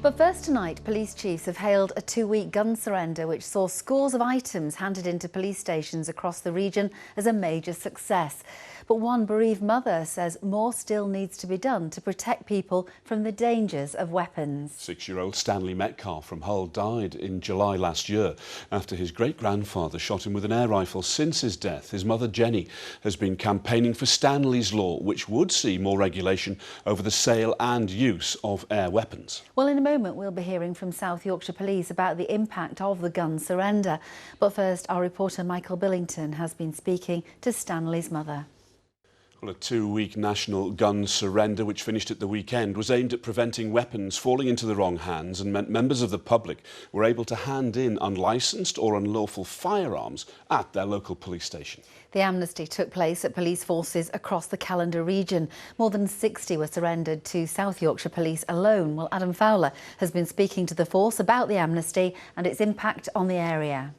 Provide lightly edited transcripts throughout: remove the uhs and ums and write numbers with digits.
But first tonight, police chiefs have hailed a 2-week gun surrender which saw scores of items handed into police stations across the region as a major success. But one bereaved mother says more still needs to be done to protect people from the dangers of weapons. 6-year-old Stanley Metcalf from Hull died in July last year after his great-grandfather shot him with an air rifle. Since his death, his mother Jenny has been campaigning for Stanley's Law, which would see more regulation over the sale and use of air weapons. Well, in a moment we'll be hearing from South Yorkshire Police about the impact of the gun surrender. But first, our reporter Michael Billington has been speaking to Stanley's mother. Well, a 2-week national gun surrender, which finished at the weekend, was aimed at preventing weapons falling into the wrong hands and meant members of the public were able to hand in unlicensed or unlawful firearms at their local police station. The amnesty took place at police forces across the Callander region. More than 60 were surrendered to South Yorkshire Police alone. Well, Adam Fowler has been speaking to the force about the amnesty and its impact on the area.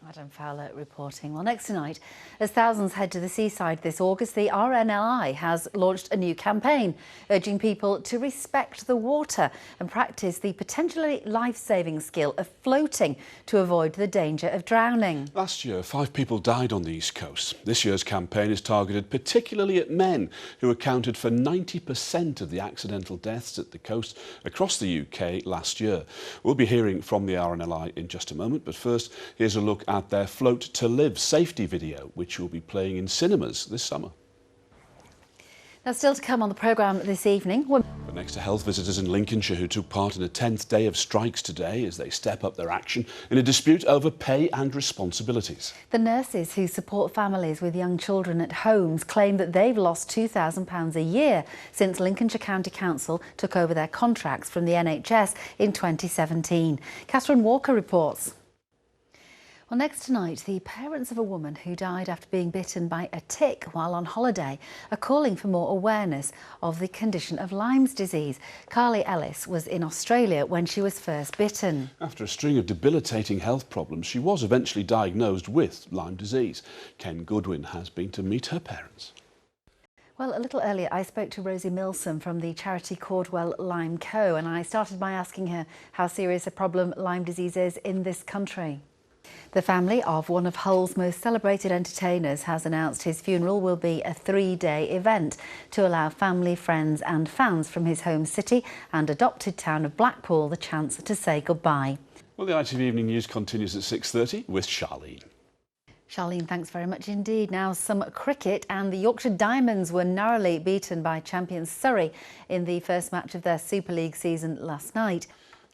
Adam Fowler reporting. Well, next tonight, as thousands head to the seaside this August, the RNLI has launched a new campaign urging people to respect the water and practice the potentially life-saving skill of floating to avoid the danger of drowning. Last year, 5 people died on the East Coast. This year's campaign is targeted particularly at men, who accounted for 90% of the accidental deaths at the coast across the UK last year. We'll be hearing from the RNLI in just a moment, but first, here's a look at their Float to Live safety video, which will be playing in cinemas this summer. Now, still to come on the programme this evening. But next to health visitors in Lincolnshire who took part in a 10th day of strikes today as they step up their action in a dispute over pay and responsibilities. The nurses who support families with young children at homes claim that they've lost £2,000 a year since Lincolnshire County Council took over their contracts from the NHS in 2017. Catherine Walker reports. Well, next tonight, the parents of a woman who died after being bitten by a tick while on holiday are calling for more awareness of the condition of Lyme's disease. Carly Ellis was in Australia when she was first bitten. After a string of debilitating health problems, she was eventually diagnosed with Lyme disease. Ken Goodwin has been to meet her parents. Well, a little earlier, I spoke to Rosie Milsom from the charity Cordwell Lyme Co, and I started by asking her how serious a problem Lyme disease is in this country. The family of one of Hull's most celebrated entertainers has announced his funeral will be a 3-day event to allow family, friends and fans from his home city and adopted town of Blackpool the chance to say goodbye. Well, the ITV Evening News continues at 6:30 with Charlene. Charlene, thanks very much indeed. Now some cricket, and the Yorkshire Diamonds were narrowly beaten by champions Surrey in the first match of their Super League season last night.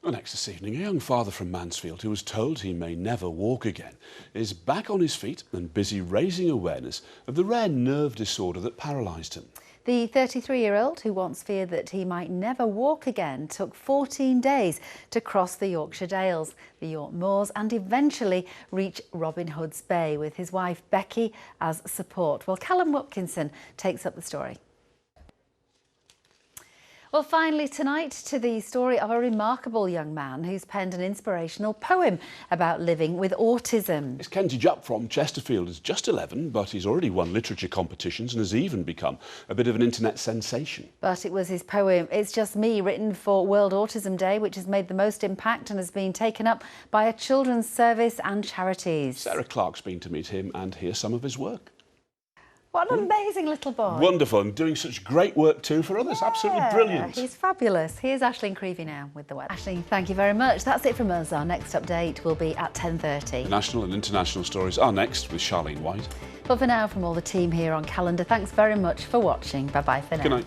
Well, next this evening, a young father from Mansfield who was told he may never walk again is back on his feet and busy raising awareness of the rare nerve disorder that paralysed him. The 33-year-old, who once feared that he might never walk again, took 14 days to cross the Yorkshire Dales, the York Moors and eventually reach Robin Hood's Bay with his wife Becky as support. Well, Callum Watkinson takes up the story. Well, finally tonight to the story of a remarkable young man who's penned an inspirational poem about living with autism. It's Kenzie Jupp from Chesterfield. He's just 11, but he's already won literature competitions and has even become a bit of an internet sensation. But it was his poem, It's Just Me, written for World Autism Day, which has made the most impact and has been taken up by a children's service and charities. Sarah Clark's been to meet him and hear some of his work. What an amazing little boy. Wonderful, and doing such great work too for others. Yeah, absolutely brilliant. He's fabulous. Here's Aisling Creevy now with the weather. Aisling, thank you very much. That's it from us. Our next update will be at 10:30. National and international stories are next with Charlene White. But for now, from all the team here on Calendar, thanks very much for watching. Bye-bye for now. Good night.